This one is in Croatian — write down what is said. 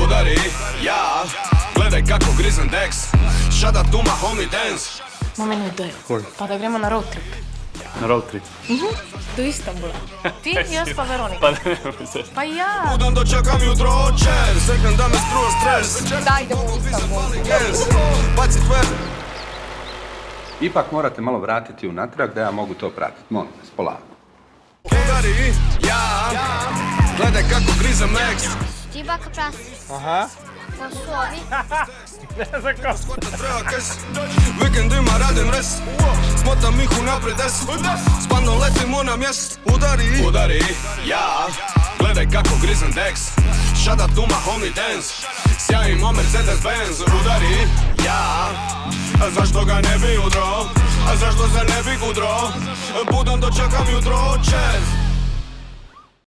udari, ja. Gledaj kako grizem Dex. Shout out to my homie Dance. Imam jednu ideju. Koju? Pa da gremo na road trip. Na road trip. Do Istanbula. Ti, Jospa, Veronika. Pa nemoj se. Pa ja. Budan dočekam jutro očer. Seknem da me struo stres. Daj idemo u Istanbul. Baci tver. Ipak morate malo vratiti unatrag da ja mogu to pratiti. Molim vas, polako. Udari, ja. Gledaj kako grizem X. Ti baka prasi. Aha. Ko su ovi? Ne znam kako. Treba kes. Vikendima radim res. Smotam ih unaprijed des. S bandom letimo na mjest. Udari, udari, ja. Gledaj kako grizem Dex. Shout out to my homie Dance. Sjajimo Mercedes Benz. Udari, ja. A zašto ga ne bi udro? A zašto se ne bi kudro? Budan dočekam jutro čez.